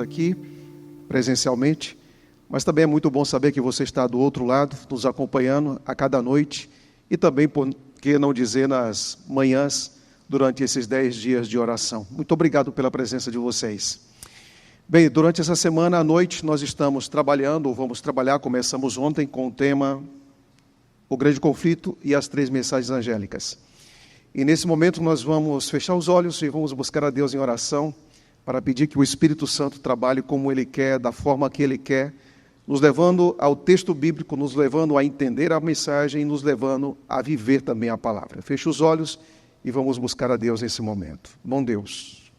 aqui, presencialmente, mas também é muito bom saber que você está do outro lado, nos acompanhando a cada noite, e também, por que não dizer, nas manhãs, durante esses 10 dias de oração. Muito obrigado pela presença de vocês. Bem, durante essa semana à noite, nós estamos trabalhando, ou vamos trabalhar, começamos ontem, com o tema O Grande Conflito e as 3 Mensagens Angélicas. E nesse momento nós vamos fechar os olhos e vamos buscar a Deus em oração, para pedir que o Espírito Santo trabalhe como Ele quer, da forma que Ele quer, nos levando ao texto bíblico, nos levando a entender a mensagem, nos levando a viver também a palavra. Feche os olhos e vamos buscar a Deus nesse momento. Bom Deus,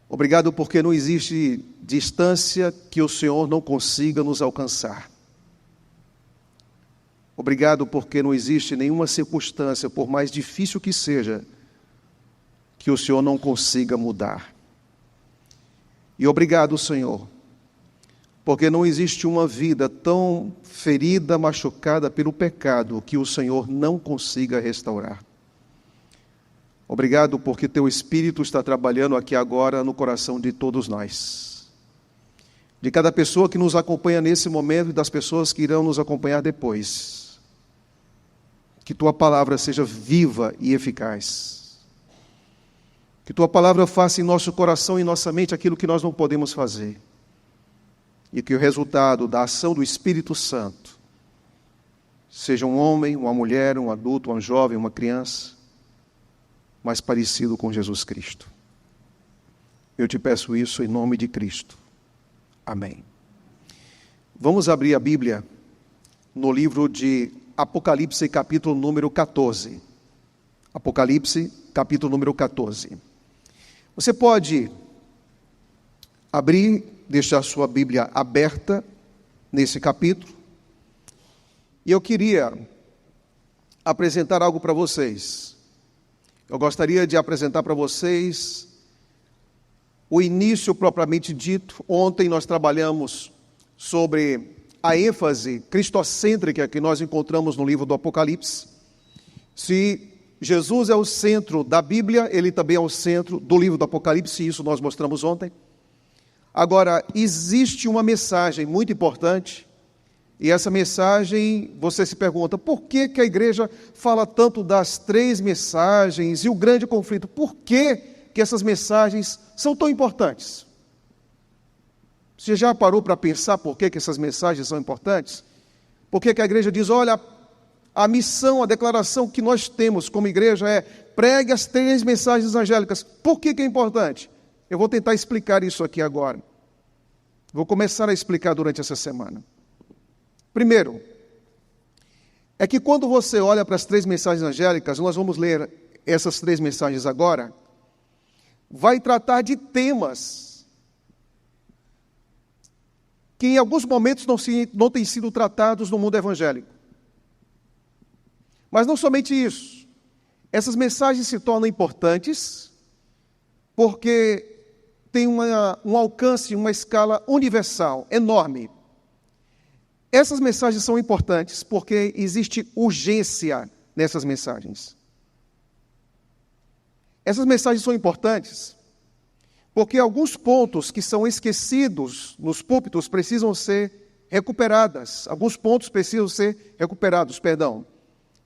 obrigado porque não existe distância que o Senhor não consiga nos alcançar. Obrigado porque não existe nenhuma circunstância, por mais difícil que seja, que o Senhor não consiga mudar. E obrigado, Senhor, porque não existe uma vida tão ferida, machucada pelo pecado, que o Senhor não consiga restaurar. Obrigado porque Teu Espírito está trabalhando aqui agora no coração de todos nós. De cada pessoa que nos acompanha nesse momento e das pessoas que irão nos acompanhar depois. Que Tua palavra seja viva e eficaz. Que Tua palavra faça em nosso coração e em nossa mente aquilo que nós não podemos fazer. E que o resultado da ação do Espírito Santo seja um homem, uma mulher, um adulto, um jovem, uma criança, mais parecido com Jesus Cristo. Eu te peço isso em nome de Cristo. Amém. Vamos abrir a Bíblia no livro de Apocalipse, capítulo número 14. Apocalipse, capítulo número 14. Você pode abrir, deixar sua Bíblia aberta nesse capítulo. E eu queria apresentar algo para vocês. Eu gostaria de apresentar para vocês o início propriamente dito. Ontem nós trabalhamos sobre a ênfase cristocêntrica que nós encontramos no livro do Apocalipse. Se Jesus é o centro da Bíblia, Ele também é o centro do livro do Apocalipse, isso nós mostramos ontem. Agora, existe uma mensagem muito importante, e essa mensagem, você se pergunta, por que a igreja fala tanto das 3 mensagens e o grande conflito? Por que essas mensagens são tão importantes? Você já parou para pensar por que essas mensagens são importantes? Por que a igreja diz, olha, a missão, a declaração que nós temos como igreja é pregue as 3 mensagens angélicas. Por que é importante? Eu vou tentar explicar isso aqui agora. Vou começar a explicar durante essa semana. Primeiro, é que quando você olha para as 3 mensagens angélicas, nós vamos ler essas 3 mensagens agora, vai tratar de temas que em alguns momentos não têm sido tratados no mundo evangélico. Mas não somente isso, essas mensagens se tornam importantes porque tem um alcance, uma escala universal, enorme. Essas mensagens são importantes porque existe urgência nessas mensagens. Essas mensagens são importantes porque alguns pontos que são esquecidos nos púlpitos precisam ser recuperados. Alguns pontos precisam ser recuperados, perdão.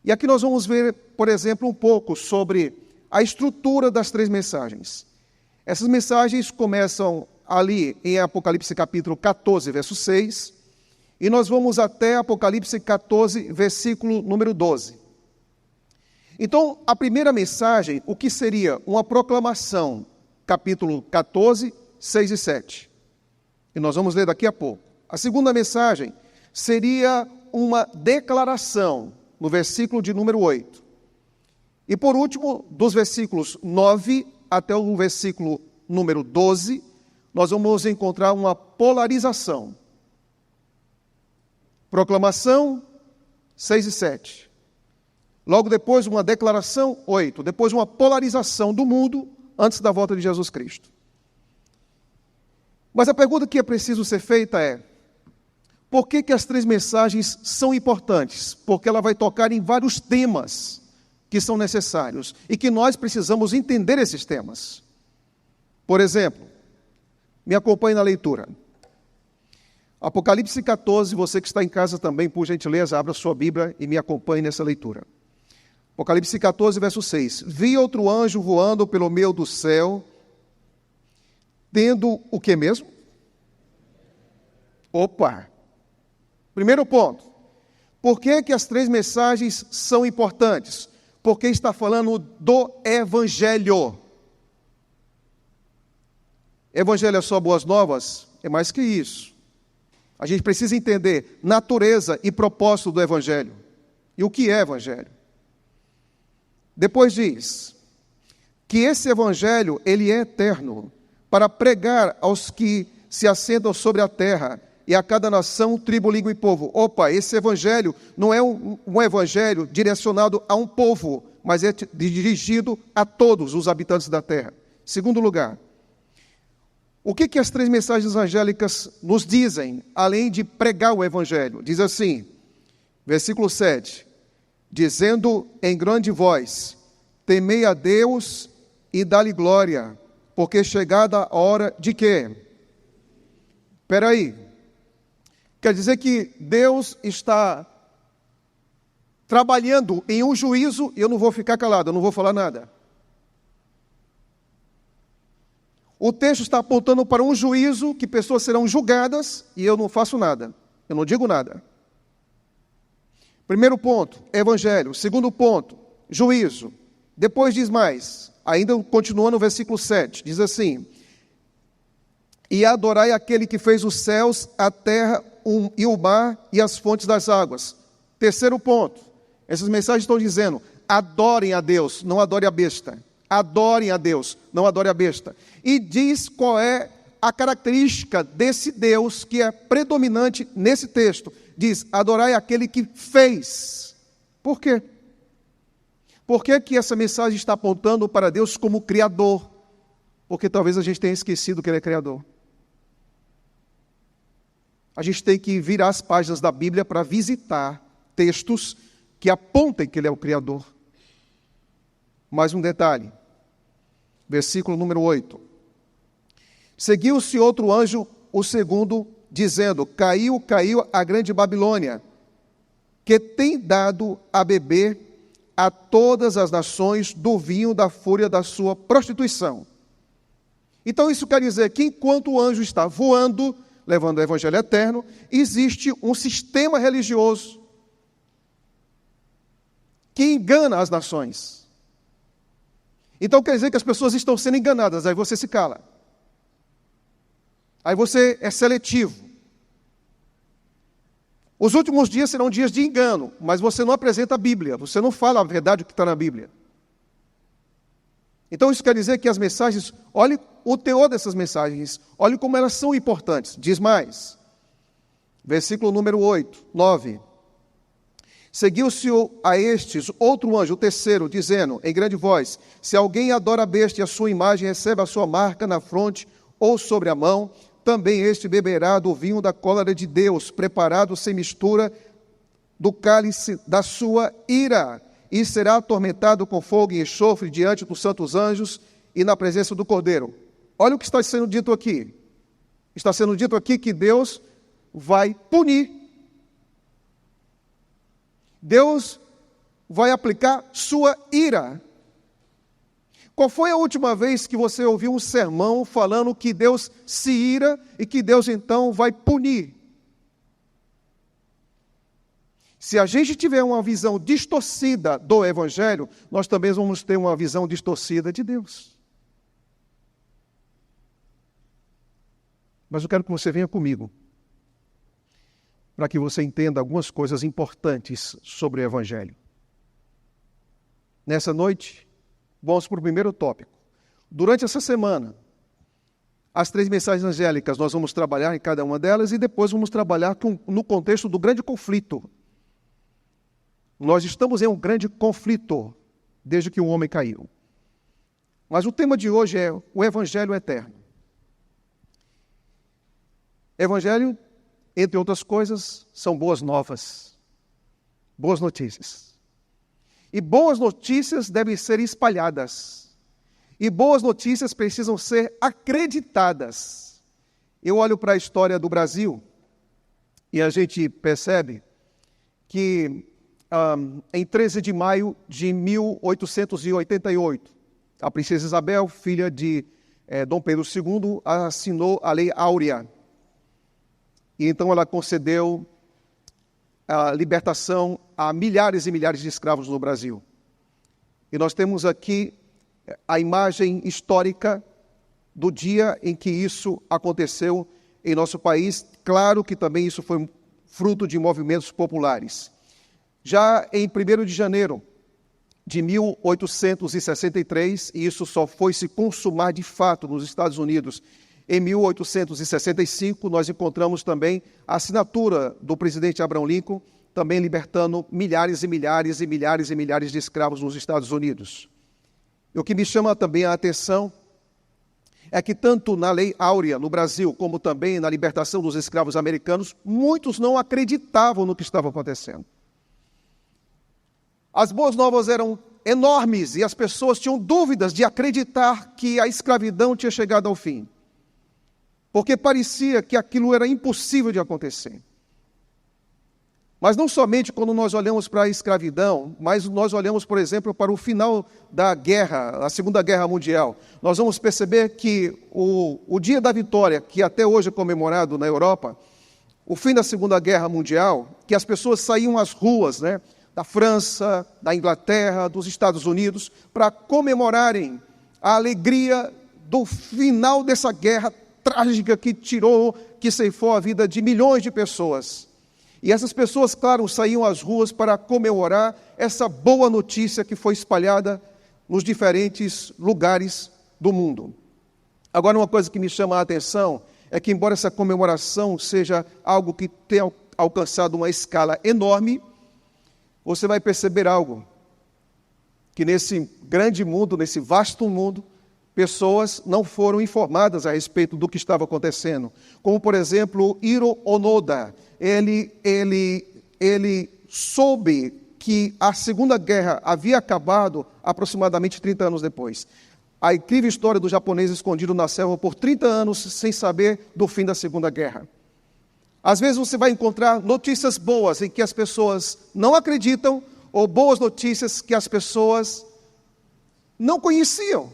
E aqui nós vamos ver, por exemplo, um pouco sobre a estrutura das 3 mensagens. Essas mensagens começam ali em Apocalipse capítulo 14, verso 6, e nós vamos até Apocalipse 14, versículo número 12. Então, a primeira mensagem, o que seria uma proclamação, capítulo 14, 6 e 7. E nós vamos ler daqui a pouco. A segunda mensagem seria uma declaração, no versículo de número 8. E por último, dos versículos 9 até o versículo número 12, nós vamos encontrar uma polarização. Proclamação, 6 e 7. Logo depois, uma declaração, 8. Depois, uma polarização do mundo antes da volta de Jesus Cristo. Mas a pergunta que é preciso ser feita é, por que as 3 mensagens são importantes? Porque ela vai tocar em vários temas que são necessários e que nós precisamos entender esses temas. Por exemplo, Me acompanhe na leitura. Apocalipse 14, você que está em casa também, por gentileza, abra sua Bíblia e me acompanhe nessa leitura. Apocalipse 14, verso 6. Vi outro anjo voando pelo meio do céu, tendo o que mesmo? Opa! Primeiro ponto. Por que as três mensagens são importantes? Porque está falando do Evangelho. Evangelho é só boas novas? É mais que isso. A gente precisa entender natureza e propósito do Evangelho. E o que é Evangelho? Depois diz que esse Evangelho, ele é eterno, para pregar aos que se assentam sobre a terra, e a cada nação, tribo, língua e povo. Opa, esse Evangelho não é um Evangelho direcionado a um povo, mas é dirigido a todos os habitantes da terra. Segundo lugar, o que as três mensagens angélicas nos dizem, além de pregar o Evangelho? Diz assim, versículo 7, dizendo em grande voz, temei a Deus e dá-lhe glória, porque chegada a hora de quê? Espera aí. Quer dizer que Deus está trabalhando em um juízo e eu não vou ficar calado, eu não vou falar nada. O texto está apontando para um juízo que pessoas serão julgadas e eu não faço nada, eu não digo nada. Primeiro ponto, Evangelho. Segundo ponto, juízo. Depois diz mais, ainda continuando no versículo 7, diz assim, e adorai aquele que fez os céus, a terra e o mar e as fontes das águas. Terceiro ponto, essas mensagens estão dizendo, adorem a Deus, não adore a besta. Adorem a Deus, não adore a besta. E diz qual é a característica desse Deus que é predominante nesse texto. Diz, adorai aquele que fez. Por quê? Por que essa mensagem está apontando para Deus como Criador? Porque talvez a gente tenha esquecido que Ele é Criador. A gente tem que virar as páginas da Bíblia para visitar textos que apontem que Ele é o Criador. Mais um detalhe. Versículo número 8. Seguiu-se outro anjo, o segundo, dizendo, caiu a grande Babilônia, que tem dado a beber a todas as nações do vinho da fúria da sua prostituição. Então isso quer dizer que enquanto o anjo está voando, levando o Evangelho eterno, existe um sistema religioso que engana as nações. Então quer dizer que as pessoas estão sendo enganadas, aí você se cala. Aí você é seletivo. Os últimos dias serão dias de engano, mas você não apresenta a Bíblia, você não fala a verdade o que está na Bíblia. Então isso quer dizer que as mensagens, olhe o teor dessas mensagens, olhe como elas são importantes. Diz mais, versículo número 8, 9. Seguiu-se a estes outro anjo, o terceiro, dizendo em grande voz, se alguém adora a besta e a sua imagem recebe a sua marca na fronte ou sobre a mão, também este beberá do vinho da cólera de Deus, preparado sem mistura do cálice da sua ira, e será atormentado com fogo e enxofre diante dos santos anjos e na presença do Cordeiro. Olha o que está sendo dito aqui. Está sendo dito aqui que Deus vai punir. Deus vai aplicar sua ira. Qual foi a última vez que você ouviu um sermão falando que Deus se ira e que Deus então vai punir? Se a gente tiver uma visão distorcida do Evangelho, nós também vamos ter uma visão distorcida de Deus. Mas eu quero que você venha comigo, para que você entenda algumas coisas importantes sobre o Evangelho. Nessa noite, vamos para o primeiro tópico. Durante essa semana, as três mensagens angélicas, nós vamos trabalhar em cada uma delas e depois vamos trabalhar no contexto do grande conflito. Nós estamos em um grande conflito desde que o homem caiu. Mas o tema de hoje é o Evangelho eterno. Evangelho, entre outras coisas, são boas novas, boas notícias. E boas notícias devem ser espalhadas. E boas notícias precisam ser acreditadas. Eu olho para a história do Brasil e a gente percebe que em 13 de maio de 1888, a princesa Isabel, filha de Dom Pedro II, assinou a Lei Áurea. E então ela concedeu a libertação a milhares e milhares de escravos no Brasil. E nós temos aqui a imagem histórica do dia em que isso aconteceu em nosso país. Claro que também isso foi fruto de movimentos populares. Já em 1º de janeiro de 1863, e isso só foi se consumar de fato nos Estados Unidos em 1865, nós encontramos também a assinatura do presidente Abraham Lincoln, também libertando milhares e milhares e milhares e milhares de escravos nos Estados Unidos. E o que me chama também a atenção é que tanto na Lei Áurea no Brasil, como também na libertação dos escravos americanos, muitos não acreditavam no que estava acontecendo. As boas novas eram enormes e as pessoas tinham dúvidas de acreditar que a escravidão tinha chegado ao fim, porque parecia que aquilo era impossível de acontecer. Mas não somente quando nós olhamos para a escravidão, mas nós olhamos, por exemplo, para o final da guerra, a Segunda Guerra Mundial. Nós vamos perceber que o Dia da Vitória, que até hoje é comemorado na Europa, o fim da Segunda Guerra Mundial, que as pessoas saíam às ruas, da França, da Inglaterra, dos Estados Unidos, para comemorarem a alegria do final dessa guerra trágica que ceifou a vida de milhões de pessoas. E essas pessoas, claro, saíam às ruas para comemorar essa boa notícia que foi espalhada nos diferentes lugares do mundo. Agora, uma coisa que me chama a atenção é que, embora essa comemoração seja algo que tenha alcançado uma escala enorme, você vai perceber algo, que nesse grande mundo, nesse vasto mundo, pessoas não foram informadas a respeito do que estava acontecendo. Como, por exemplo, Hiro Onoda. Ele soube que a Segunda Guerra havia acabado aproximadamente 30 anos depois. A incrível história do japonês escondido na selva por 30 anos sem saber do fim da Segunda Guerra. Às vezes você vai encontrar notícias boas em que as pessoas não acreditam, ou boas notícias que as pessoas não conheciam.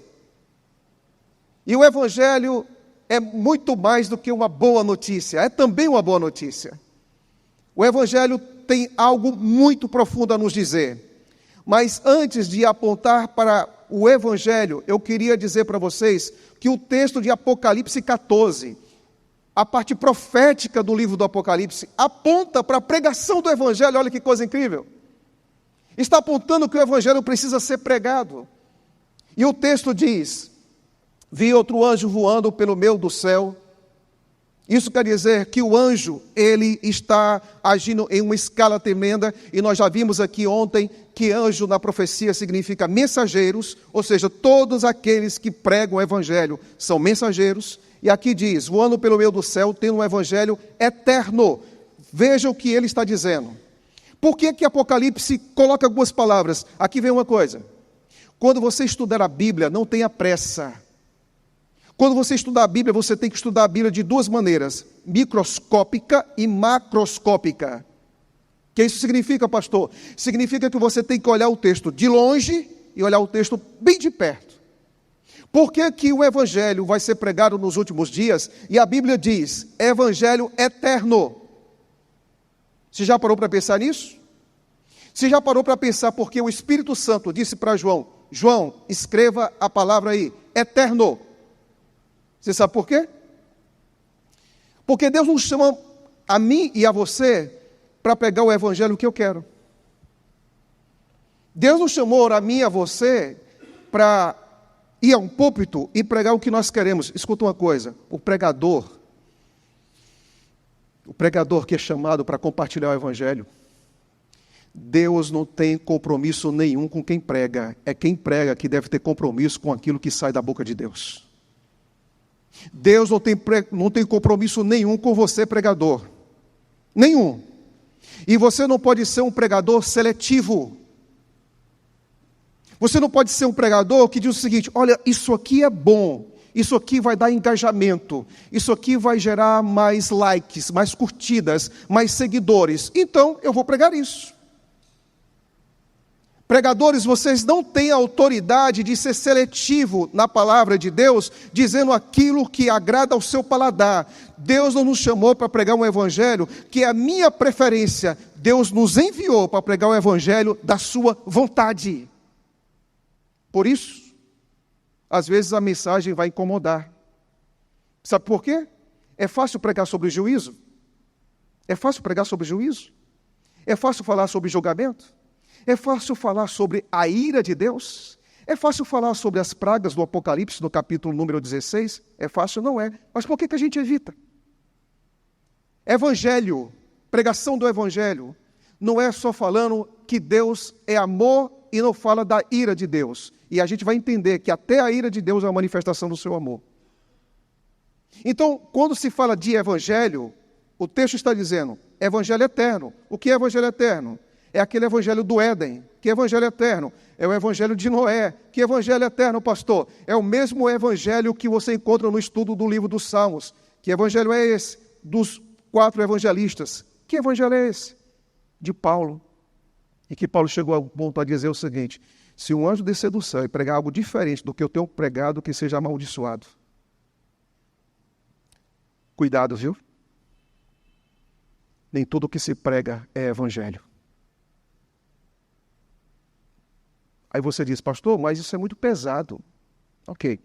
E o Evangelho é muito mais do que uma boa notícia, é também uma boa notícia. O Evangelho tem algo muito profundo a nos dizer. Mas antes de apontar para o Evangelho, eu queria dizer para vocês que o texto de Apocalipse 14, a parte profética do livro do Apocalipse, aponta para a pregação do Evangelho. Olha que coisa incrível. Está apontando que o Evangelho precisa ser pregado. E o texto diz: vi outro anjo voando pelo meio do céu. Isso quer dizer que o anjo, ele está agindo em uma escala tremenda, e nós já vimos aqui ontem que anjo na profecia significa mensageiros, ou seja, todos aqueles que pregam o Evangelho são mensageiros. E aqui diz, voando pelo meio do céu, tendo um Evangelho eterno. Veja o que ele está dizendo. Por que Apocalipse coloca algumas palavras? Aqui vem uma coisa. Quando você estudar a Bíblia, não tenha pressa. Quando você estudar a Bíblia, você tem que estudar a Bíblia de duas maneiras, microscópica e macroscópica. O que isso significa, pastor? Significa que você tem que olhar o texto de longe e olhar o texto bem de perto. Por que o Evangelho vai ser pregado nos últimos dias? E a Bíblia diz, Evangelho eterno. Você já parou para pensar nisso? Você já parou para pensar porque o Espírito Santo disse para João, João, escreva a palavra aí, eterno. Você sabe por quê? Porque Deus nos chama a mim e a você para pregar o Evangelho que eu quero. Deus nos chamou a mim e a você para ir a um púlpito e pregar o que nós queremos. Escuta uma coisa, o pregador que é chamado para compartilhar o Evangelho, Deus não tem compromisso nenhum com quem prega. É quem prega que deve ter compromisso com aquilo que sai da boca de Deus. Deus não tem compromisso nenhum com você, pregador. Nenhum. E você não pode ser um pregador seletivo. Você não pode ser um pregador que diz o seguinte, olha, isso aqui é bom, isso aqui vai dar engajamento, isso aqui vai gerar mais likes, mais curtidas, mais seguidores, então eu vou pregar isso. Pregadores, vocês não têm autoridade de ser seletivo na palavra de Deus, dizendo aquilo que agrada ao seu paladar. Deus não nos chamou para pregar um evangelho que é a minha preferência. Deus nos enviou para pregar o evangelho da sua vontade. Por isso, às vezes a mensagem vai incomodar. Sabe por quê? É fácil pregar sobre o juízo? É fácil pregar sobre o juízo? É fácil falar sobre julgamento? É fácil falar sobre a ira de Deus? É fácil falar sobre as pragas do Apocalipse, no capítulo número 16? É fácil? Não é. Mas por que a gente evita? Evangelho, pregação do Evangelho, não é só falando que Deus é amor e não fala da ira de Deus. E a gente vai entender que até a ira de Deus é uma manifestação do seu amor. Então, quando se fala de Evangelho, o texto está dizendo, Evangelho eterno. O que é Evangelho eterno? É aquele evangelho do Éden. Que evangelho eterno? É o evangelho de Noé. Que evangelho eterno, pastor? É o mesmo evangelho que você encontra no estudo do livro dos Salmos. Que evangelho é esse? Dos 4 evangelistas. Que evangelho é esse? De Paulo. E que Paulo chegou ao ponto a dizer o seguinte, se um anjo descer do céu e pregar algo diferente do que eu tenho pregado, que seja amaldiçoado. Cuidado, viu? Nem tudo o que se prega é evangelho. Aí você diz, pastor, mas isso é muito pesado. Ok.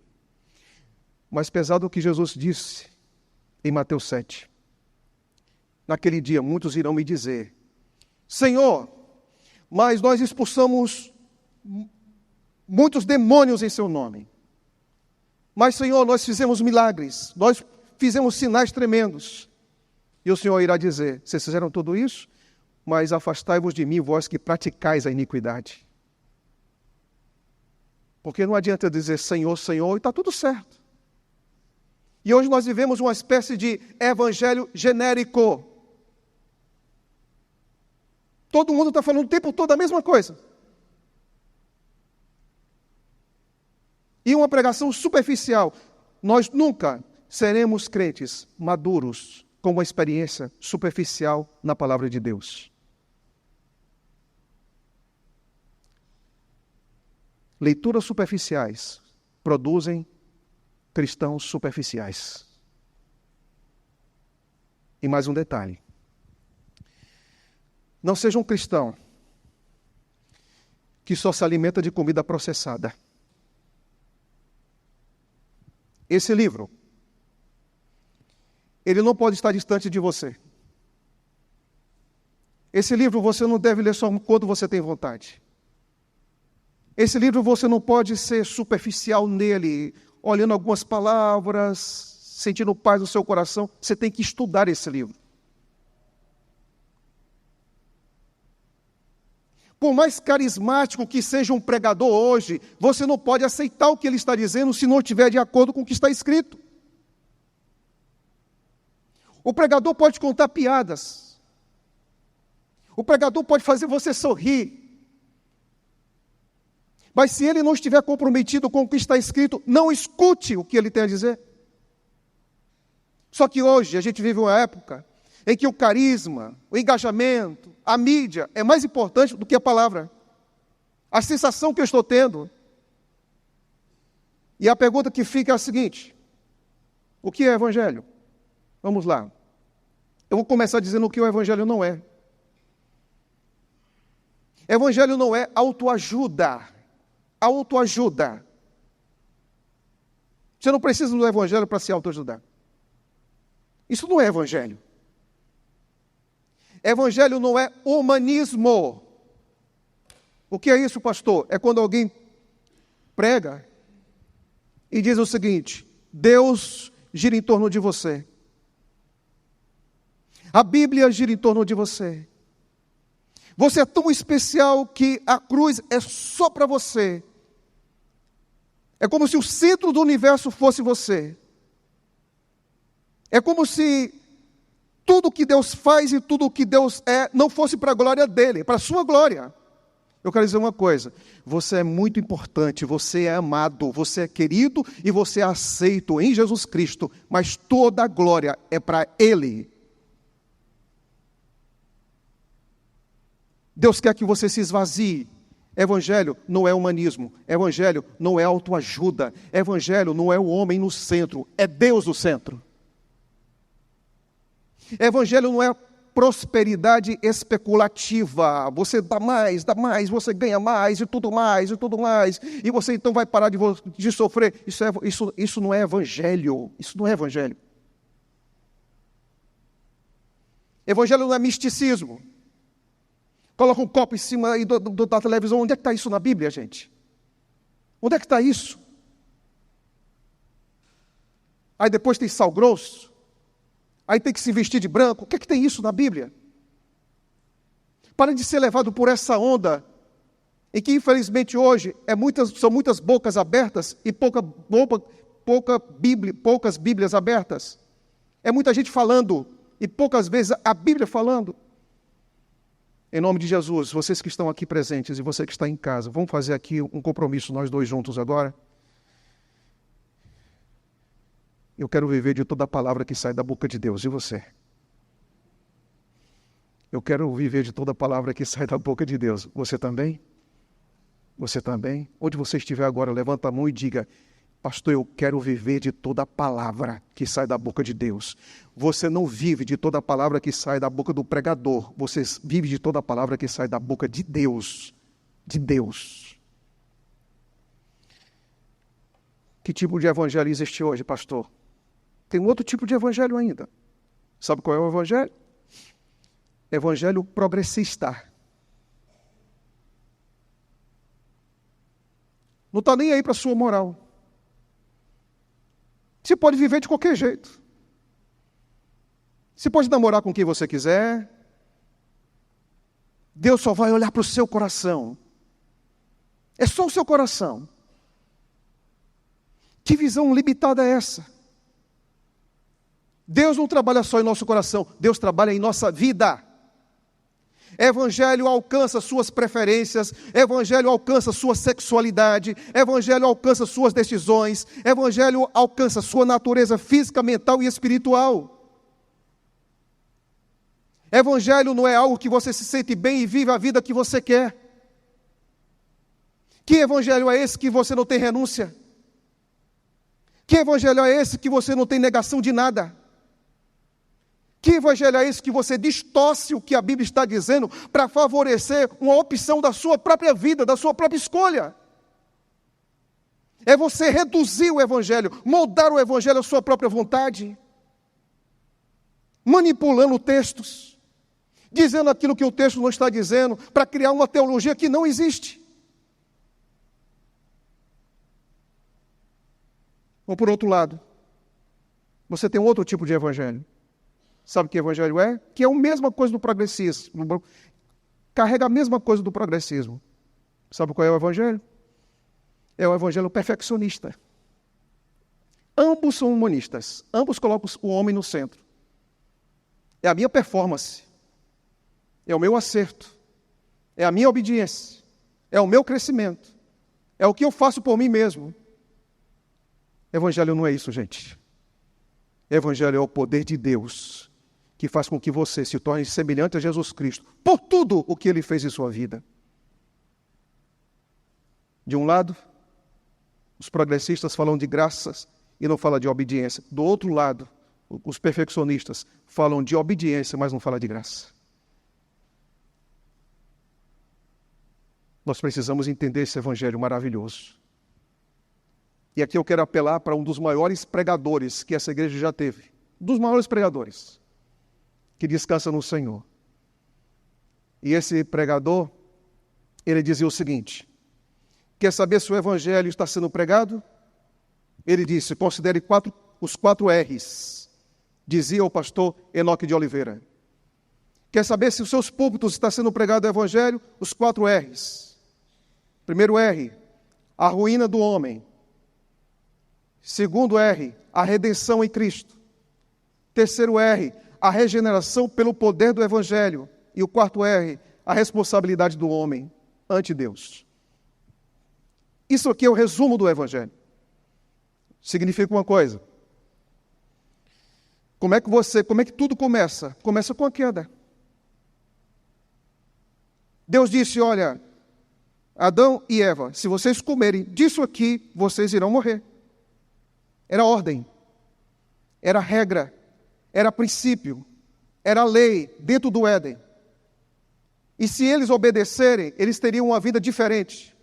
Mais pesado do que Jesus disse em Mateus 7. Naquele dia, muitos irão me dizer, Senhor, mas nós expulsamos muitos demônios em seu nome. Mas, Senhor, nós fizemos milagres, nós fizemos sinais tremendos. E o Senhor irá dizer, vocês fizeram tudo isso? Mas afastai-vos de mim, vós que praticais a iniquidade. Porque não adianta dizer Senhor, Senhor, e está tudo certo. E hoje nós vivemos uma espécie de evangelho genérico. Todo mundo está falando o tempo todo a mesma coisa. E uma pregação superficial. Nós nunca seremos crentes maduros com uma experiência superficial na palavra de Deus. Leituras superficiais produzem cristãos superficiais. E mais um detalhe. Não seja um cristão que só se alimenta de comida processada. Esse livro, ele não pode estar distante de você. Esse livro você não deve ler só quando você tem vontade. Esse livro você não pode ser superficial nele, olhando algumas palavras, sentindo paz no seu coração. Você tem que estudar esse livro. Por mais carismático que seja um pregador hoje, você não pode aceitar o que ele está dizendo se não estiver de acordo com o que está escrito. O pregador pode contar piadas. O pregador pode fazer você sorrir. Mas se ele não estiver comprometido com o que está escrito, não escute o que ele tem a dizer. Só que hoje a gente vive uma época em que o carisma, o engajamento, a mídia é mais importante do que a palavra. A sensação que eu estou tendo. E a pergunta que fica é a seguinte: o que é evangelho? Vamos lá. Eu vou começar dizendo o que o evangelho não é. Evangelho não é autoajuda. Autoajuda. Você não precisa do evangelho para se autoajudar. Isso não é evangelho. Evangelho não é humanismo. O que é isso, pastor? É quando alguém prega e diz o seguinte: Deus gira em torno de você. A Bíblia gira em torno de você. Você é tão especial que a cruz é só para você. É como se o centro do universo fosse você. É como se tudo que Deus faz e tudo que Deus é não fosse para a glória dele, para a sua glória. Eu quero dizer uma coisa, você é muito importante, você é amado, você é querido e você é aceito em Jesus Cristo, mas toda a glória é para Ele. Deus quer que você se esvazie. Evangelho não é humanismo, evangelho não é autoajuda, evangelho não é o homem no centro, é Deus no centro. Evangelho não é prosperidade especulativa, você dá mais, você ganha mais, e tudo mais, e você então vai parar de sofrer. Isso não é evangelho, isso não é evangelho. Evangelho não é misticismo. Coloca um copo em cima aí da televisão, onde é que está isso na Bíblia, gente? Onde é que está isso? Aí depois tem sal grosso, aí tem que se vestir de branco. O que é que tem isso na Bíblia? Para de ser levado por essa onda, em que infelizmente hoje são muitas bocas abertas e poucas Bíblias abertas. É muita gente falando e poucas vezes a Bíblia falando. Em nome de Jesus, vocês que estão aqui presentes e você que está em casa, vamos fazer aqui um compromisso nós dois juntos agora? Eu quero viver de toda a palavra que sai da boca de Deus. E você? Eu quero viver de toda a palavra que sai da boca de Deus. Você também? Você também? Onde você estiver agora, levanta a mão e diga: pastor, eu quero viver de toda a palavra que sai da boca de Deus. Você não vive de toda a palavra que sai da boca do pregador. Você vive de toda a palavra que sai da boca de Deus. De Deus. Que tipo de evangelho existe hoje, pastor? Tem um outro tipo de evangelho ainda. Sabe qual é o evangelho? Evangelho progressista. Não está nem aí para a sua moral. Você pode viver de qualquer jeito. Você pode namorar com quem você quiser. Deus só vai olhar para o seu coração. É só o seu coração. Que visão limitada é essa? Deus não trabalha só em nosso coração, Deus trabalha em nossa vida. Evangelho alcança suas preferências, Evangelho alcança sua sexualidade, Evangelho alcança suas decisões, Evangelho alcança sua natureza física, mental e espiritual. Evangelho não é algo que você se sente bem e vive a vida que você quer. Que evangelho é esse que você não tem renúncia? Que evangelho é esse que você não tem negação de nada? Que evangelho é esse que você distorce o que a Bíblia está dizendo para favorecer uma opção da sua própria vida, da sua própria escolha? É você reduzir o evangelho, moldar o evangelho à sua própria vontade, manipulando textos, dizendo aquilo que o texto não está dizendo, para criar uma teologia que não existe. Ou por outro lado, você tem um outro tipo de evangelho. Sabe o que evangelho é? Que é a mesma coisa do progressismo. Carrega a mesma coisa do progressismo. Sabe qual é o evangelho? É o evangelho perfeccionista. Ambos são humanistas. Ambos colocam o homem no centro. É a minha performance. É o meu acerto. É a minha obediência. É o meu crescimento. É o que eu faço por mim mesmo. Evangelho não é isso, gente. Evangelho é o poder de Deus que faz com que você se torne semelhante a Jesus Cristo por tudo o que Ele fez em sua vida. De um lado, os progressistas falam de graças e não falam de obediência. Do outro lado, os perfeccionistas falam de obediência, mas não falam de graça. Nós precisamos entender esse evangelho maravilhoso. E aqui eu quero apelar para um dos maiores pregadores que essa igreja já teve. Um dos maiores pregadores, que descansa no Senhor. E esse pregador, ele dizia o seguinte: quer saber se o evangelho está sendo pregado? Ele disse, considere os 4 R's, dizia o pastor Enoque de Oliveira. Quer saber se os seus púlpitos está sendo pregado o evangelho? Os 4 R's. Primeiro R, a ruína do homem. Segundo R, a redenção em Cristo. Terceiro R, a regeneração pelo poder do Evangelho. E o quarto R, a responsabilidade do homem. ante Deus. Isso aqui é o resumo do Evangelho. Significa uma coisa. Como é que tudo começa? Começa com a queda. Deus disse, olha, Adão e Eva, se vocês comerem disso aqui, vocês irão morrer. Era ordem, era regra, era princípio, era lei dentro do Éden. E se eles obedecerem, eles teriam uma vida diferente.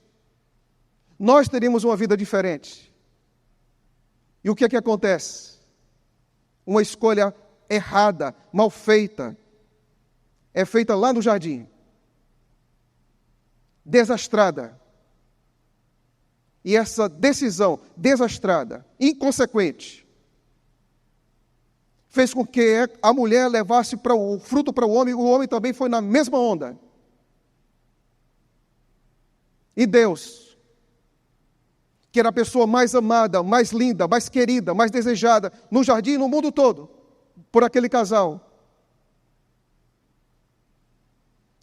Nós teríamos uma vida diferente. E o que é que acontece? Uma escolha errada, mal feita, é feita lá no jardim. Desastrada. E essa decisão desastrada, inconsequente, fez com que a mulher levasse o fruto para o homem também foi na mesma onda. E Deus, que era a pessoa mais amada, mais linda, mais querida, mais desejada, no jardim e no mundo todo, por aquele casal,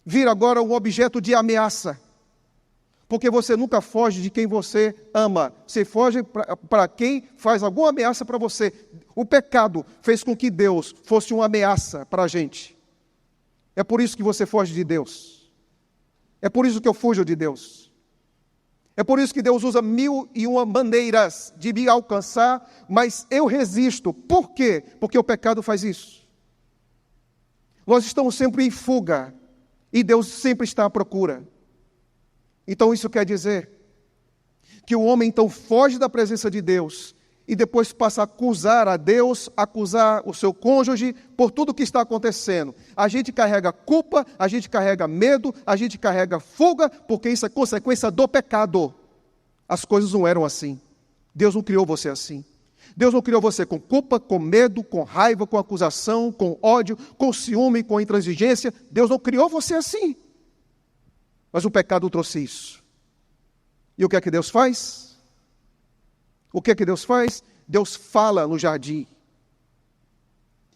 vira agora um objeto de ameaça. Porque você nunca foge de quem você ama. Você foge para quem faz alguma ameaça para você. O pecado fez com que Deus fosse uma ameaça para a gente. É por isso que você foge de Deus. É por isso que eu fujo de Deus. É por isso que Deus usa 1001 maneiras de me alcançar, mas eu resisto. Por quê? Porque o pecado faz isso. Nós estamos sempre em fuga e Deus sempre está à procura. Então isso quer dizer que o homem então foge da presença de Deus e depois passa a acusar a Deus, acusar o seu cônjuge por tudo o que está acontecendo. A gente carrega culpa, a gente carrega medo, a gente carrega fuga, porque isso é consequência do pecado. As coisas não eram assim. Deus não criou você assim. Deus não criou você com culpa, com medo, com raiva, com acusação, com ódio, com ciúme, com intransigência. Deus não criou você assim. Mas o pecado trouxe isso. E o que é que Deus faz? O que é que Deus faz? Deus fala no jardim.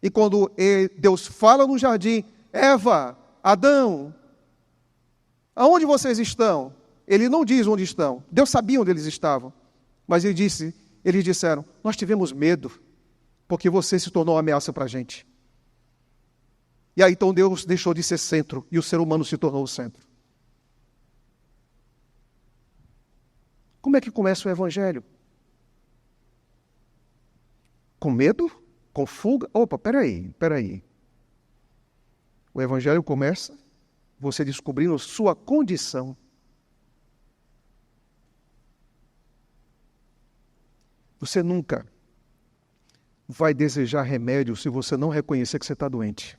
E quando Deus fala no jardim, Eva, Adão, aonde vocês estão? Ele não diz onde estão. Deus sabia onde eles estavam. Mas eles disseram, nós tivemos medo, porque você se tornou uma ameaça para a gente. E aí então Deus deixou de ser centro, e o ser humano se tornou o centro. Como é que começa o Evangelho? Com medo? Com fuga? Opa, peraí. O Evangelho começa você descobrindo sua condição. Você nunca vai desejar remédio se você não reconhecer que você está doente.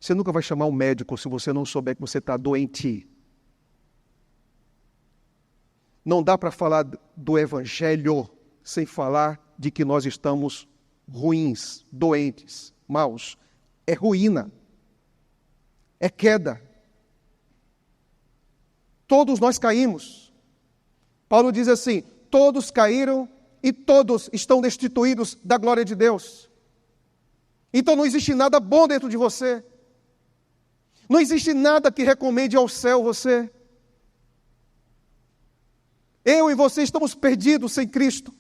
Você nunca vai chamar um médico se você não souber que você está doente. Não dá para falar do Evangelho sem falar de que nós estamos ruins, doentes, maus. É ruína. É queda. Todos nós caímos. Paulo diz assim, todos caíram e todos estão destituídos da glória de Deus. Então não existe nada bom dentro de você. Não existe nada que recomende ao céu você. Eu e você estamos perdidos sem Cristo.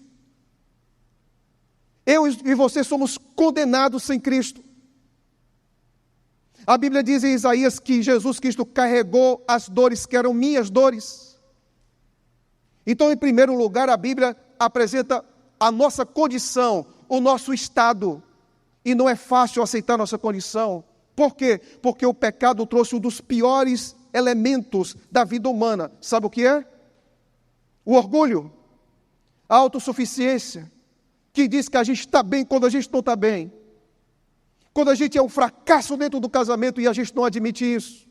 Eu e você somos condenados sem Cristo. A Bíblia diz em Isaías que Jesus Cristo carregou as dores que eram minhas dores. Então, em primeiro lugar, a Bíblia apresenta a nossa condição, o nosso estado. E não é fácil aceitar nossa condição. Por quê? Porque o pecado trouxe um dos piores elementos da vida humana. Sabe o que é? O orgulho, a autossuficiência, que diz que a gente está bem quando a gente não está bem. Quando a gente é um fracasso dentro do casamento e a gente não admite isso.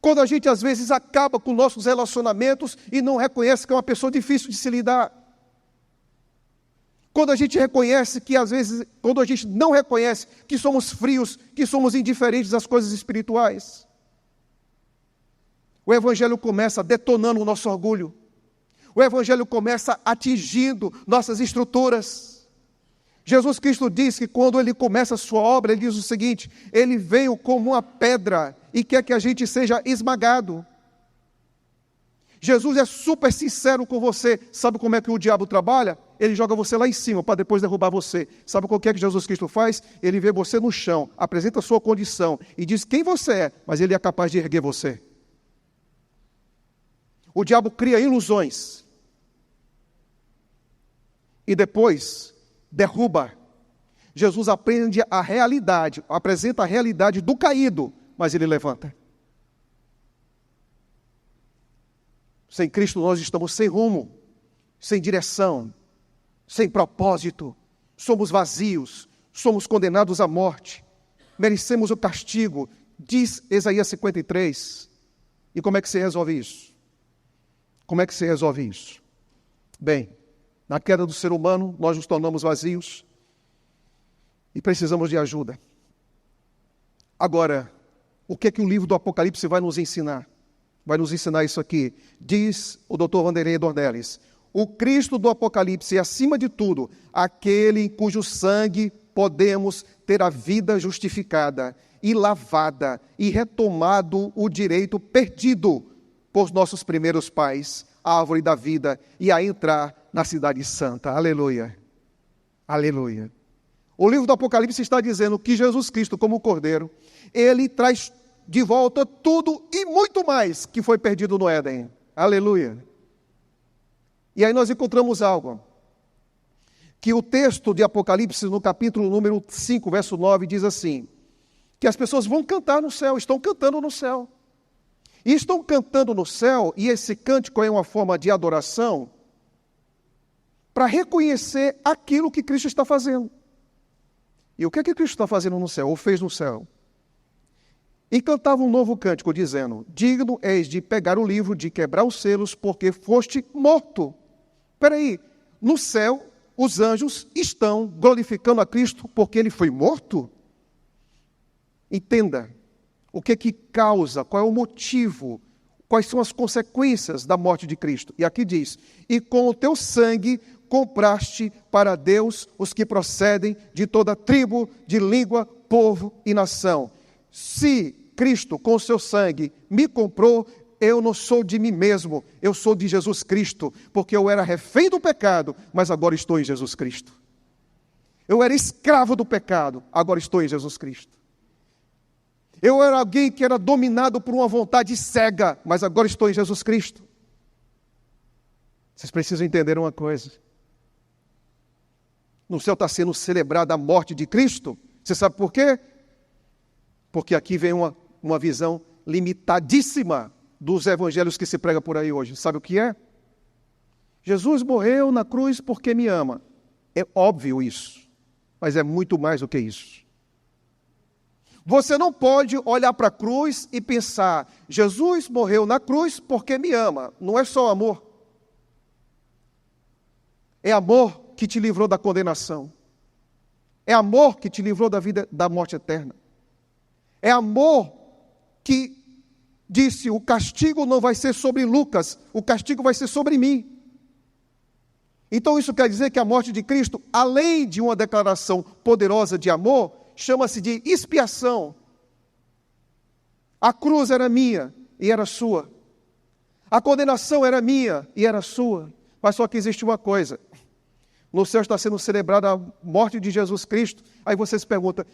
Quando a gente às vezes acaba com nossos relacionamentos e não reconhece que é uma pessoa difícil de se lidar. Quando a gente reconhece que às vezes, quando a gente não reconhece que somos frios, que somos indiferentes às coisas espirituais. O Evangelho começa detonando o nosso orgulho. O Evangelho começa atingindo nossas estruturas. Jesus Cristo diz que quando Ele começa a sua obra, Ele diz o seguinte, Ele veio como uma pedra e quer que a gente seja esmagado. Jesus é super sincero com você. Sabe como é que o diabo trabalha? Ele joga você lá em cima para depois derrubar você. Sabe o que é que Jesus Cristo faz? Ele vê você no chão, apresenta a sua condição e diz quem você é, mas ele é capaz de erguer você. O diabo cria ilusões e depois derruba. Jesus aprende a realidade, apresenta a realidade do caído, mas ele levanta. Sem Cristo nós estamos sem rumo, sem direção, sem propósito, somos vazios, somos condenados à morte, merecemos o castigo, diz Isaías 53. E como é que se resolve isso? Como é que se resolve isso? Bem, na queda do ser humano, nós nos tornamos vazios e precisamos de ajuda. Agora, o que é que o livro do Apocalipse vai nos ensinar? Vai nos ensinar isso aqui. Diz o Dr. Vanderlei Dornelles: o Cristo do Apocalipse é, acima de tudo, aquele em cujo sangue podemos ter a vida justificada e lavada e retomado o direito perdido por nossos primeiros pais, a árvore da vida, e a entrar na cidade santa. Aleluia. Aleluia. O livro do Apocalipse está dizendo que Jesus Cristo, como Cordeiro, ele traz de volta tudo e muito mais que foi perdido no Éden. Aleluia. E aí nós encontramos algo, que o texto de Apocalipse, no capítulo número 5, verso 9, diz assim, que as pessoas vão cantar no céu, estão cantando no céu. E estão cantando no céu, e esse cântico é uma forma de adoração, para reconhecer aquilo que Cristo está fazendo. E o que é que Cristo está fazendo no céu, ou fez no céu? E cantava um novo cântico, dizendo, digno és de pegar o livro, de quebrar os selos, porque foste morto. Espera aí, no céu, os anjos estão glorificando a Cristo porque ele foi morto? Entenda, o que que causa, qual é o motivo, quais são as consequências da morte de Cristo. E aqui diz, e com o teu sangue compraste para Deus os que procedem de toda tribo, de língua, povo e nação. Se Cristo, com o seu sangue, me comprou, eu não sou de mim mesmo, eu sou de Jesus Cristo, porque eu era refém do pecado, mas agora estou em Jesus Cristo. Eu era escravo do pecado, agora estou em Jesus Cristo. Eu era alguém que era dominado por uma vontade cega, mas agora estou em Jesus Cristo. Vocês precisam entender uma coisa. No céu está sendo celebrada a morte de Cristo. Você sabe por quê? Porque aqui vem uma visão limitadíssima dos evangelhos que se prega por aí hoje. Sabe o que é? Jesus morreu na cruz porque me ama. É óbvio isso, mas é muito mais do que isso. Você não pode olhar para a cruz e pensar, Jesus morreu na cruz porque me ama. Não é só amor. É amor que te livrou da condenação. É amor que te livrou da vida, da morte eterna. É amor que disse, o castigo não vai ser sobre Lucas, o castigo vai ser sobre mim. Então isso quer dizer que a morte de Cristo, além de uma declaração poderosa de amor, chama-se de expiação. A cruz era minha e era sua. A condenação era minha e era sua. Mas só que existe uma coisa. No céu está sendo celebrada a morte de Jesus Cristo. Aí você se pergunta,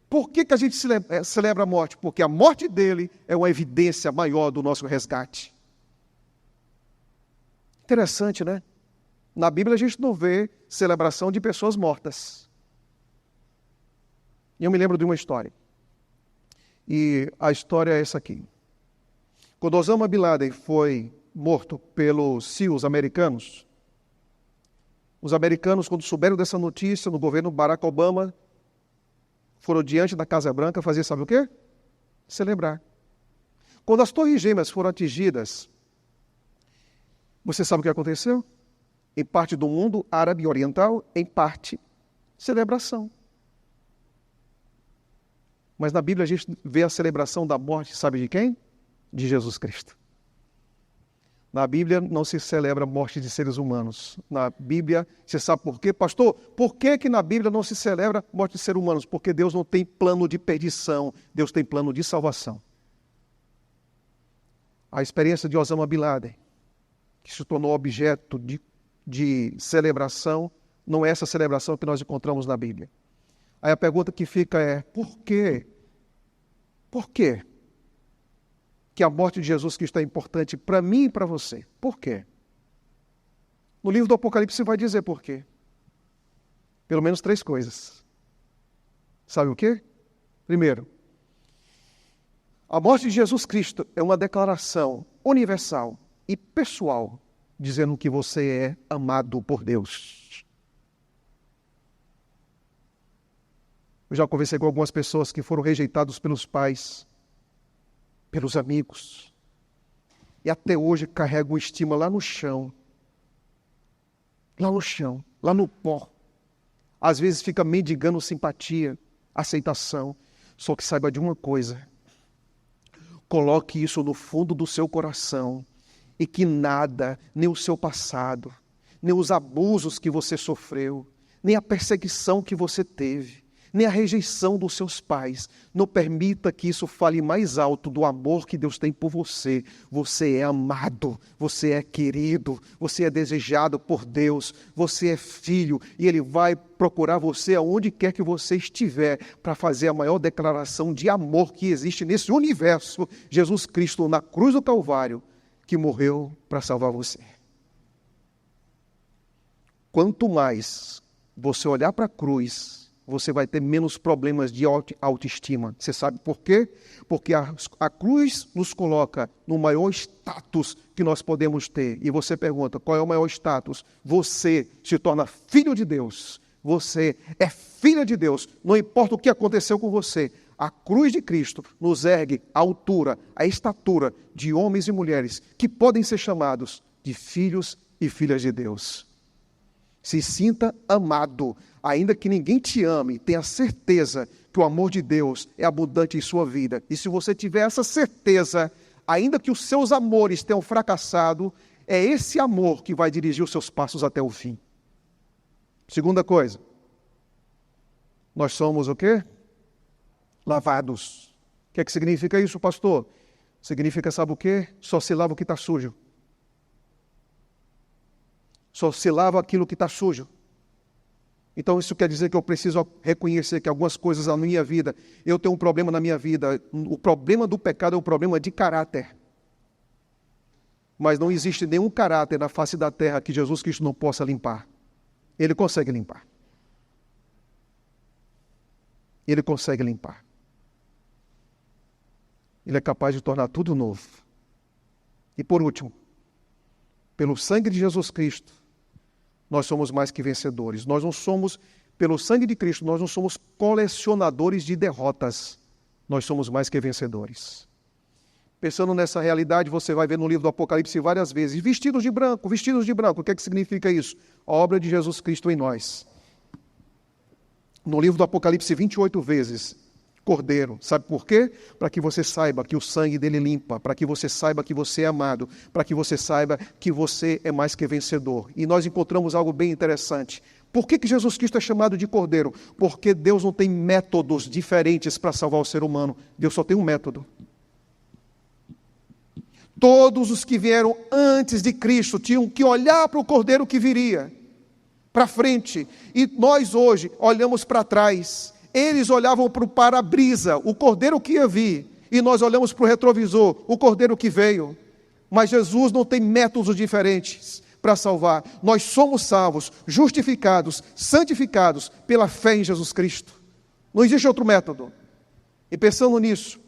por que a gente celebra a morte? Porque a morte dele é uma evidência maior do nosso resgate. Interessante, né? Na Bíblia a gente não vê celebração de pessoas mortas. E eu me lembro de uma história. E a história é essa aqui. Quando Osama Bin Laden foi morto pelos SEALs americanos, os americanos, quando souberam dessa notícia, no governo Barack Obama, foram diante da Casa Branca fazer, sabe o quê? Celebrar. Quando as Torres Gêmeas foram atingidas, você sabe o que aconteceu? Em parte do mundo árabe oriental, em parte, celebração. Mas na Bíblia a gente vê a celebração da morte, sabe de quem? De Jesus Cristo. Na Bíblia não se celebra a morte de seres humanos. Na Bíblia, você sabe por quê? Pastor, por que na Bíblia não se celebra a morte de seres humanos? Porque Deus não tem plano de perdição, Deus tem plano de salvação. A experiência de Osama Bin Laden, que se tornou objeto de celebração, não é essa celebração que nós encontramos na Bíblia. Aí a pergunta que fica é, por quê? Por quê que a morte de Jesus Cristo é importante para mim e para você? Por quê? No livro do Apocalipse vai dizer por quê. Pelo menos 3 coisas. Sabe o quê? Primeiro, a morte de Jesus Cristo é uma declaração universal e pessoal, dizendo que você é amado por Deus. Eu já conversei com algumas pessoas que foram rejeitadas pelos pais, pelos amigos, e até hoje carregam estima lá no chão, lá no pó. Às vezes fica mendigando simpatia, aceitação. Só que saiba de uma coisa: coloque isso no fundo do seu coração e que nada, nem o seu passado, nem os abusos que você sofreu, nem a perseguição que você teve, nem a rejeição dos seus pais, não permita que isso fale mais alto do amor que Deus tem por você. Você é amado, você é querido, você é desejado por Deus, você é filho, e Ele vai procurar você aonde quer que você estiver para fazer a maior declaração de amor que existe nesse universo, Jesus Cristo na cruz do Calvário, que morreu para salvar você. Quanto mais você olhar para a cruz, você vai ter menos problemas de autoestima. Você sabe por quê? Porque a cruz nos coloca no maior status que nós podemos ter. E você pergunta, qual é o maior status? Você se torna filho de Deus. Você é filha de Deus. Não importa o que aconteceu com você. A cruz de Cristo nos ergue à altura, à estatura de homens e mulheres que podem ser chamados de filhos e filhas de Deus. Se sinta amado, ainda que ninguém te ame, tenha certeza que o amor de Deus é abundante em sua vida. E se você tiver essa certeza, ainda que os seus amores tenham fracassado, é esse amor que vai dirigir os seus passos até o fim. Segunda coisa, nós somos o quê? Lavados. O que é que significa isso, pastor? Significa, sabe o quê? Só se lava o que está sujo. Só se lava aquilo que está sujo. Então isso quer dizer que eu preciso reconhecer que algumas coisas na minha vida, eu tenho um problema na minha vida. O problema do pecado é um problema de caráter. Mas não existe nenhum caráter na face da terra que Jesus Cristo não possa limpar. Ele consegue limpar. Ele consegue limpar. Ele é capaz de tornar tudo novo. E por último, pelo sangue de Jesus Cristo, nós somos mais que vencedores. Nós não somos, pelo sangue de Cristo, nós não somos colecionadores de derrotas. Nós somos mais que vencedores. Pensando nessa realidade, você vai ver no livro do Apocalipse várias vezes. Vestidos de branco, vestidos de branco. O que é que significa isso? A obra de Jesus Cristo em nós. No livro do Apocalipse, 28 vezes. Cordeiro. Sabe por quê? Para que você saiba que o sangue dele limpa, para que você saiba que você é amado, para que você saiba que você é mais que vencedor. E nós encontramos algo bem interessante. Por que Jesus Cristo é chamado de Cordeiro? Porque Deus não tem métodos diferentes para salvar o ser humano. Deus só tem um método. Todos os que vieram antes de Cristo tinham que olhar para o Cordeiro que viria, para frente. E nós hoje olhamos para trás. Eles olhavam para o para-brisa, o Cordeiro que ia vir, e nós olhamos para o retrovisor, o Cordeiro que veio. Mas Jesus não tem métodos diferentes para salvar. Nós somos salvos, justificados, santificados pela fé em Jesus Cristo. Não existe outro método. E pensando nisso,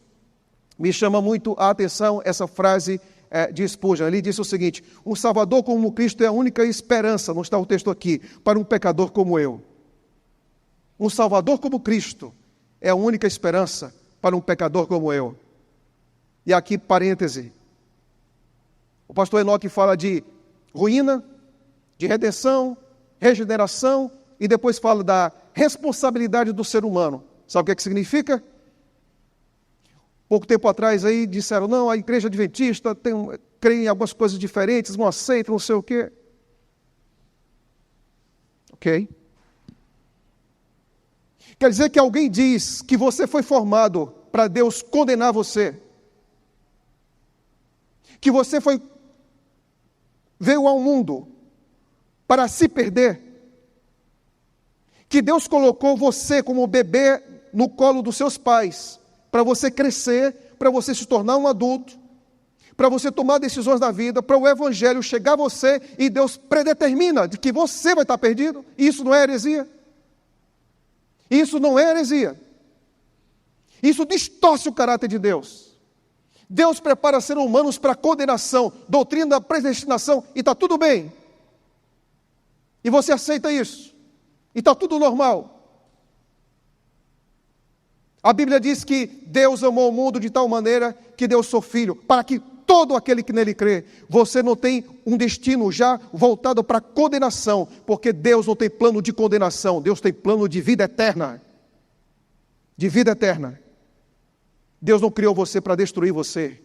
me chama muito a atenção essa frase de Spurgeon. Ele disse o seguinte: um Salvador como Cristo é a única esperança, não está o texto aqui, para um pecador como eu. Um Salvador como Cristo é a única esperança para um pecador como eu. E aqui, parêntese, o pastor Enoque fala de ruína, de redenção, regeneração, e depois fala da responsabilidade do ser humano. Sabe o que significa? Pouco tempo atrás aí disseram, não, a igreja adventista crê em algumas coisas diferentes, não aceita, não sei o quê. Ok? Quer dizer que alguém diz que você foi formado para Deus condenar você. que você veio ao mundo para se perder, que Deus colocou você como bebê no colo dos seus pais, para você crescer, para você se tornar um adulto, para você tomar decisões na vida, para o Evangelho chegar a você e Deus predetermina de que você vai estar perdido. Isso não é heresia? Isso não é heresia. Isso distorce o caráter de Deus. Deus prepara seres humanos para condenação, doutrina da predestinação, e está tudo bem. E você aceita isso. E está tudo normal. A Bíblia diz que Deus amou o mundo de tal maneira que deu o seu Filho, para que todo aquele que nele crê. Você não tem um destino já voltado para condenação, porque Deus não tem plano de condenação, Deus tem plano de vida eterna. De vida eterna. Deus não criou você para destruir você.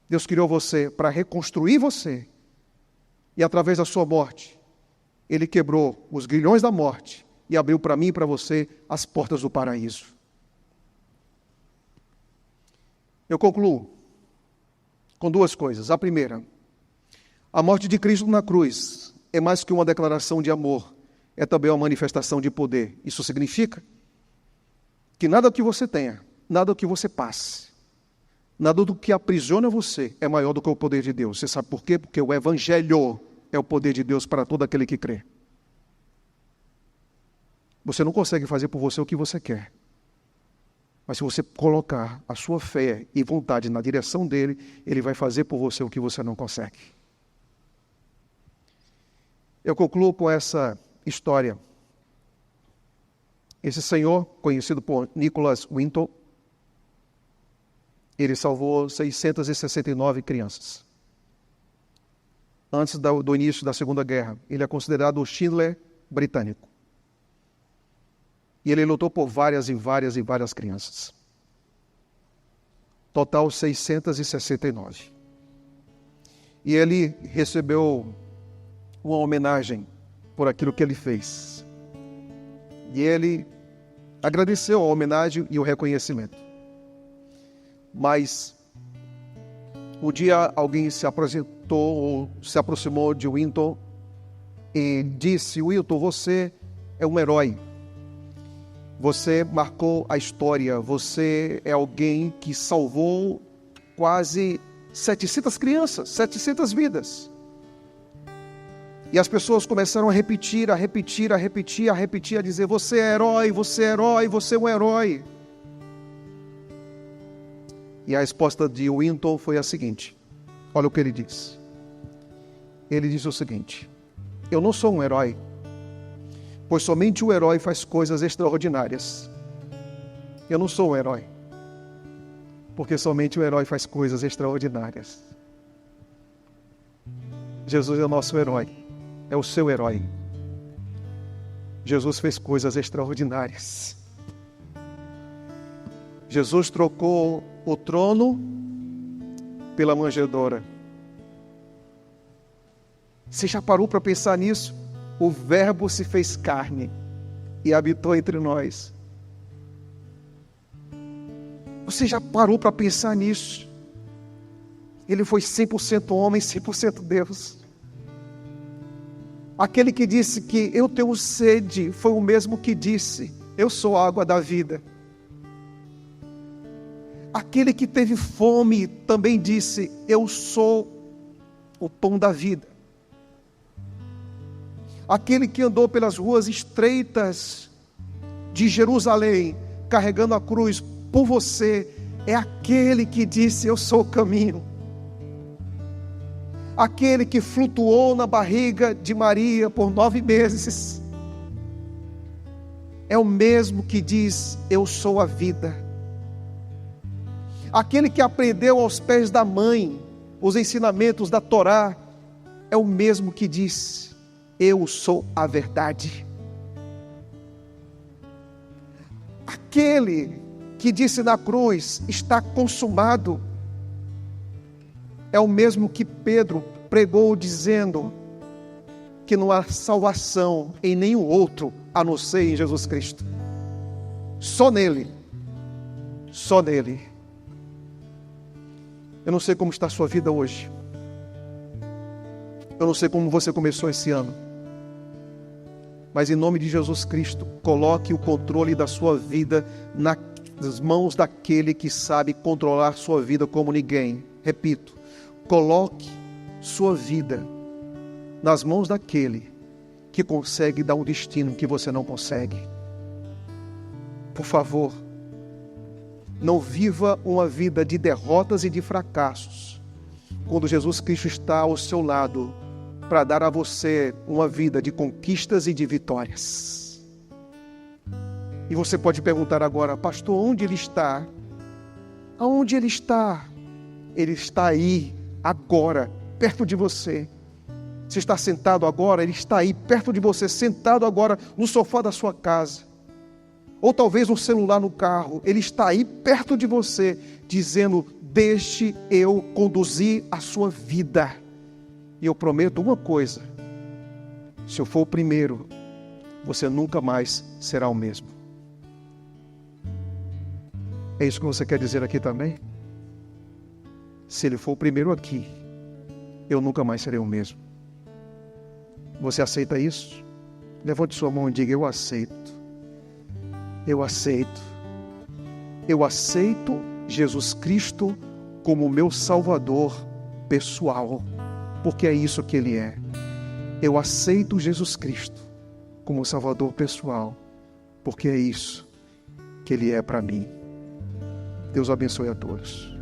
Deus criou você para reconstruir você. E através da sua morte, Ele quebrou os grilhões da morte e abriu para mim e para você as portas do paraíso. Eu concluo com duas coisas. A primeira, a morte de Cristo na cruz é mais que uma declaração de amor, é também uma manifestação de poder. Isso significa que nada do que você tenha, nada do que você passe, nada do que aprisiona você é maior do que o poder de Deus. Você sabe por quê? Porque o Evangelho é o poder de Deus para todo aquele que crê. Você não consegue fazer por você o que você quer. Mas se você colocar a sua fé e vontade na direção dele, ele vai fazer por você o que você não consegue. Eu concluo com essa história. Esse senhor, conhecido por Nicholas Winton, ele salvou 669 crianças. Antes do início da Segunda Guerra, ele é considerado o Schindler britânico. E ele lutou por várias crianças. Total 669. E ele recebeu uma homenagem por aquilo que ele fez. E ele agradeceu a homenagem e o reconhecimento. Mas um dia alguém se apresentou ou se aproximou de Winton e disse: Winton, você é um herói. Você marcou a história, você é alguém que salvou quase 700 crianças, 700 vidas. E as pessoas começaram a repetir, a dizer: você é herói, você é herói, você é um herói. E a resposta de Winton foi a seguinte, olha o que ele diz. Ele diz o seguinte: eu não sou um herói, pois somente o herói faz coisas extraordinárias. Eu não sou um herói, porque somente o herói faz coisas extraordinárias. Jesus é o nosso herói, é o seu herói. Jesus fez coisas extraordinárias. Jesus trocou o trono pela manjedoura. Você já parou para pensar nisso? O Verbo se fez carne e habitou entre nós. Você já parou para pensar nisso? Ele foi 100% homem, 100% Deus. Aquele que disse que eu tenho sede, foi o mesmo que disse: eu sou a água da vida. Aquele que teve fome também disse: eu sou o pão da vida. Aquele que andou pelas ruas estreitas de Jerusalém, carregando a cruz por você, é aquele que disse: eu sou o caminho. Aquele que flutuou na barriga de Maria por 9 meses, é o mesmo que diz: eu sou a vida. Aquele que aprendeu aos pés da mãe os ensinamentos da Torá, é o mesmo que diz: eu sou a verdade. Aquele que disse na cruz: está consumado, é o mesmo que Pedro pregou dizendo que não há salvação em nenhum outro a não ser em Jesus Cristo. Só nele. Só nele. Eu não sei como está a sua vida hoje. Eu não sei como você começou esse ano. Mas em nome de Jesus Cristo, coloque o controle da sua vida nas mãos daquele que sabe controlar sua vida como ninguém. Repito, coloque sua vida nas mãos daquele que consegue dar um destino que você não consegue. Por favor, não viva uma vida de derrotas e de fracassos, quando Jesus Cristo está ao seu lado para dar a você uma vida de conquistas e de vitórias. E você pode perguntar agora: pastor, onde ele está? Aonde ele está? Ele está aí, agora, perto de você. Você está sentado agora, ele está aí, perto de você, sentado agora no sofá da sua casa. Ou talvez no celular no carro, ele está aí perto de você, dizendo: deixe eu conduzir a sua vida. E eu prometo uma coisa: se eu for o primeiro, você nunca mais será o mesmo. É isso que você quer dizer aqui também? Se ele for o primeiro aqui, eu nunca mais serei o mesmo. Você aceita isso? Levante sua mão e diga: eu aceito. Eu aceito. Eu aceito Jesus Cristo como meu Salvador pessoal, porque é isso que Ele é. Eu aceito Jesus Cristo como Salvador pessoal, porque é isso que Ele é para mim. Deus abençoe a todos.